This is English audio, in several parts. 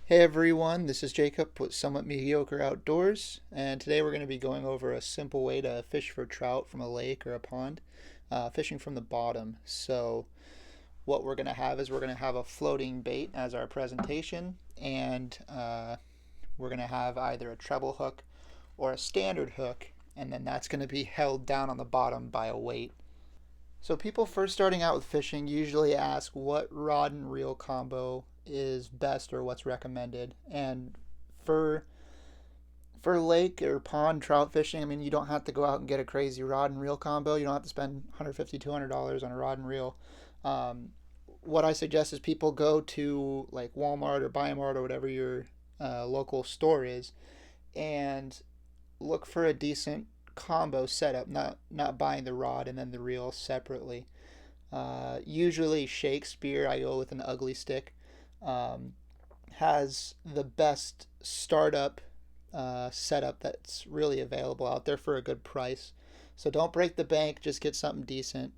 Hey everyone, this is Jacob with Somewhat Mediocre Outdoors, and today we're going to be going over a simple way to fish for trout from a lake or a pond, fishing from the bottom. So, what we're going to have is we're going to have a floating bait as our presentation, and we're going to have either a treble hook or a standard hook, and then that's going to be held down on the bottom by a weight. So people first starting out with fishing usually ask what rod and reel combo is best or what's recommended. And for for lake or pond trout fishing, I mean, you don't have to go out and get a crazy rod and reel combo. You don't have to spend $150, $200 on a rod and reel. Um, what I suggest is people go to like Walmart or Biomart or whatever your local store is, and look for a decent combo setup, not buying the rod and then the reel separately. Usually Shakespeare, I go with an ugly stick, um, has the best startup setup that's really available out there for a good price. So don't break the bank, just get something decent.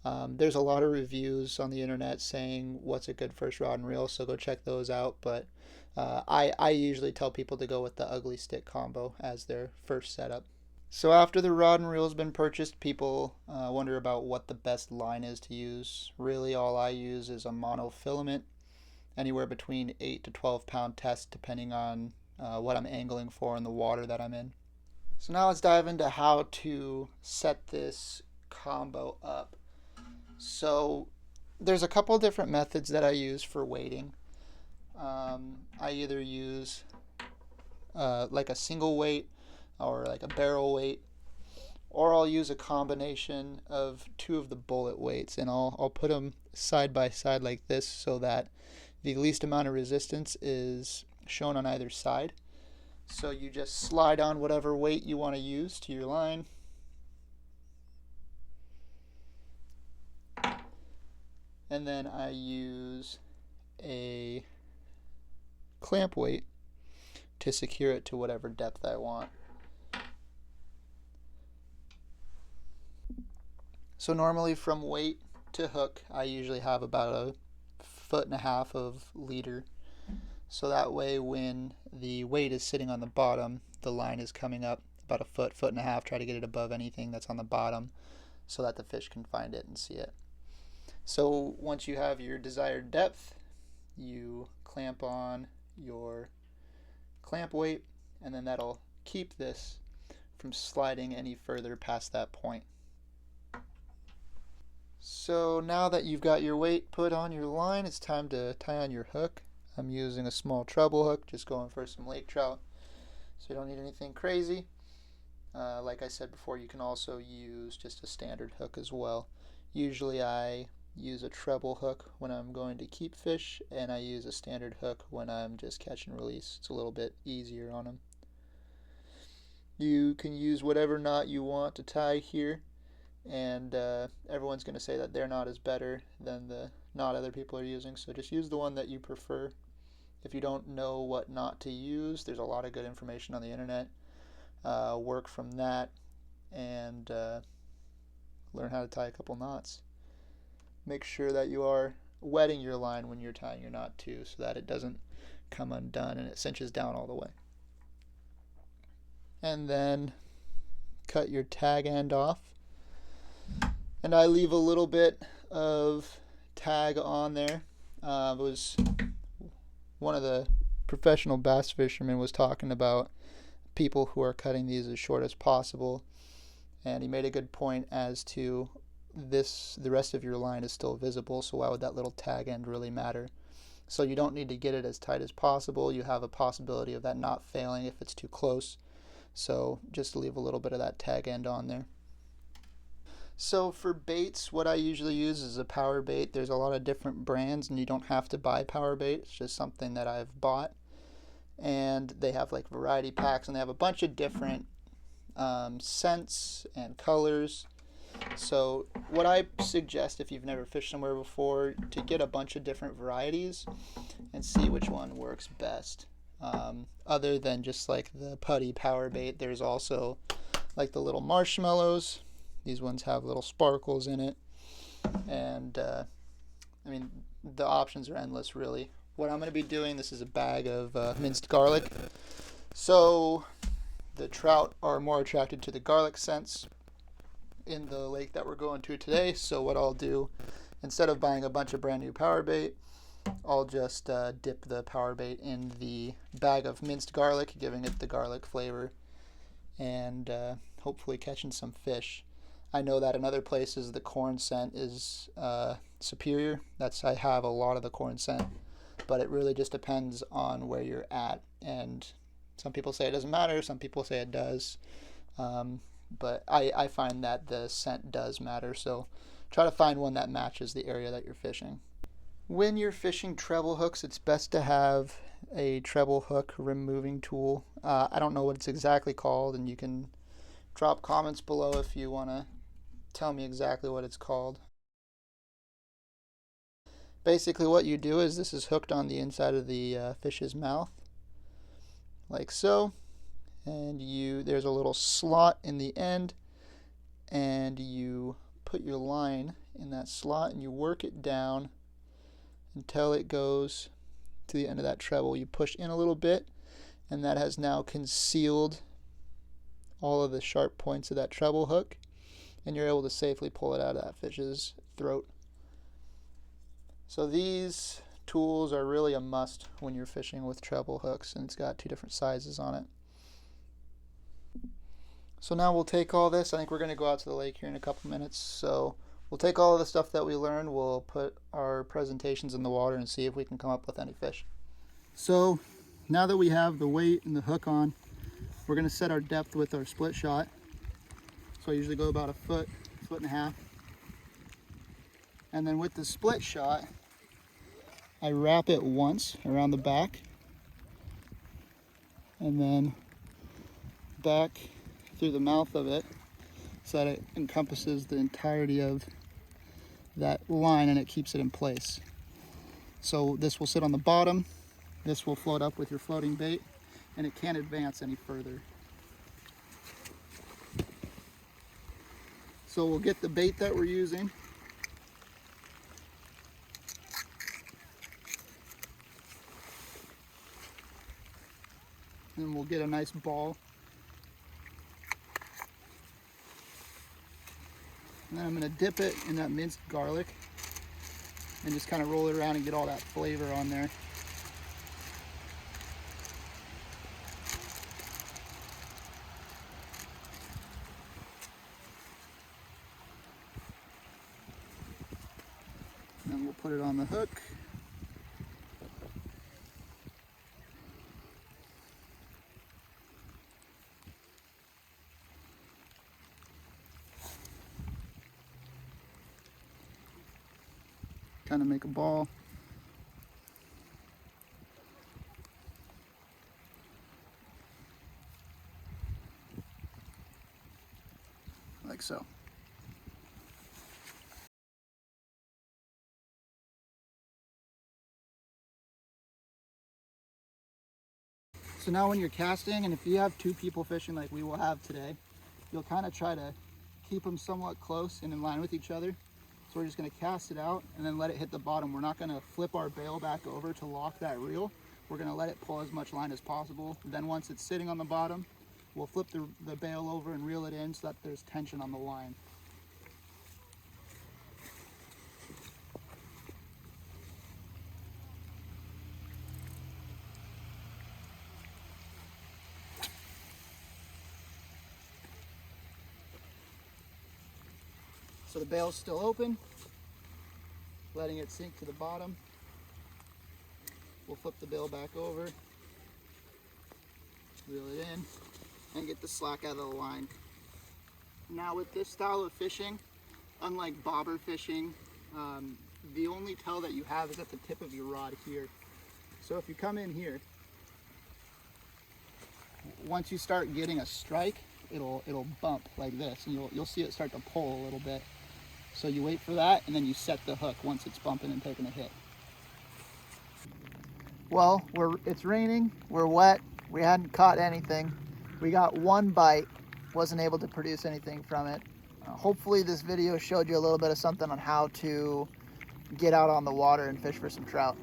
There's a lot of reviews on the internet saying what's a good first rod and reel, so go check those out. But I usually tell people to go with the ugly stick combo as their first setup. So after the rod and reel has been purchased, people wonder about what the best line is to use. Really, all I use is a monofilament, anywhere between 8 to 12 pound test, depending on what I'm angling for and the water that I'm in. So now let's dive into how to set this combo up. So there's a couple different methods that I use for weighting. I either use like a single weight or like a barrel weight, or I'll use a combination of two of the bullet weights, and I'll put them side by side like this so that the least amount of resistance is shown on either side. So you just slide on whatever weight you want to use to your line. And then I use a clamp weight to secure it to whatever depth I want. So normally from weight to hook, I usually have about a foot and a half of leader. So that way when the weight is sitting on the bottom, the line is coming up about a foot, foot and a half. Try to get it above anything that's on the bottom so that the fish can find it and see it. So once you have your desired depth, you clamp on your clamp weight, and then that'll keep this from sliding any further past that point. So now that you've got your weight put on your line, it's time to tie on your hook. I'm using a small treble hook, just going for some lake trout, so you don't need anything crazy. Like I said before, you can also use just a standard hook as well. Usually I use a treble hook when I'm going to keep fish, and I use a standard hook when I'm just catch and release. It's a little bit easier on them. You can use whatever knot you want to tie here, and everyone's going to say that their knot is better than the knot other people are using, so just use the one that you prefer. If you don't know what knot to use, there's a lot of good information on the internet. Work from that and learn how to tie a couple knots. Make sure that you are wetting your line when you're tying your knot too, so that it doesn't come undone and it cinches down all the way. And then cut your tag end off. And I leave a little bit of tag on there. It was one of the professional bass fishermen was talking about people who are cutting these as short as possible, and he made a good point as to the rest of your line is still visible, so why would that little tag end really matter? So you don't need to get it as tight as possible. You have a possibility of that not failing if it's too close, so just leave a little bit of that tag end on there. So for baits, what I usually use is a power bait. There's a lot of different brands, and you don't have to buy power bait. It's just something that I've bought, and they have like variety packs, and they have a bunch of different scents and colors. So what I suggest, if you've never fished somewhere before, to get a bunch of different varieties and see which one works best. Other than just like the putty power bait, there's also like the little marshmallows. These ones have little sparkles in it, and I mean, the options are endless really. What I'm going to be doing, this is a bag of minced garlic. So the trout are more attracted to the garlic scents in the lake that we're going to today. So what I'll do, instead of buying a bunch of brand new power bait, I'll just dip the power bait in the bag of minced garlic, giving it the garlic flavor, and hopefully catching some fish. I know that in other places the corn scent is superior. I have a lot of the corn scent, but it really just depends on where you're at. And some people say it doesn't matter, some people say it does. But I find that the scent does matter, so try to find one that matches the area that you're fishing. When you're fishing treble hooks, it's best to have a treble hook removing tool. I don't know what it's exactly called, and you can drop comments below if you want to tell me exactly what it's called. Basically what you do is, this is hooked on the inside of the fish's mouth, like so, and there's a little slot in the end, and you put your line in that slot and you work it down until it goes to the end of that treble. You push in a little bit, and that has now concealed all of the sharp points of that treble hook, and you're able to safely pull it out of that fish's throat. So these tools are really a must when you're fishing with treble hooks, and it's got 2 different sizes on it. So now we'll take all this. I think we're going to go out to the lake here in a couple minutes, so we'll take all of the stuff that we learned, we'll put our presentations in the water and see if we can come up with any fish. So now that we have the weight and the hook on, we're going to set our depth with our split shot. So I usually go about a foot, foot and a half. And then with the split shot, I wrap it once around the back, and then back through the mouth of it, so that it encompasses the entirety of that line and it keeps it in place. So this will sit on the bottom, this will float up with your floating bait, and it can't advance any further. So we'll get the bait that we're using, and we'll get a nice ball. And then I'm going to dip it in that minced garlic and just kind of roll it around and get all that flavor on there. And then we'll put it on the hook. Kind of make a ball. Like so. So now when you're casting, and if you have 2 people fishing like we will have today, you'll kind of try to keep them somewhat close and in line with each other. So we're just going to cast it out and then let it hit the bottom. We're not going to flip our bail back over to lock that reel. We're going to let it pull as much line as possible. Then once it's sitting on the bottom, we'll flip the bail over and reel it in so that there's tension on the line. So the bail's still open, letting it sink to the bottom. We'll flip the bail back over, reel it in, and get the slack out of the line. Now with this style of fishing, unlike bobber fishing, the only tell that you have is at the tip of your rod here. So if you come in here, once you start getting a strike, it'll bump like this, and you'll see it start to pull a little bit. So you wait for that, and then you set the hook once it's bumping and taking a hit. Well, it's raining, we're wet, we hadn't caught anything. We got 1 bite, wasn't able to produce anything from it. Hopefully this video showed you a little bit of something on how to get out on the water and fish for some trout.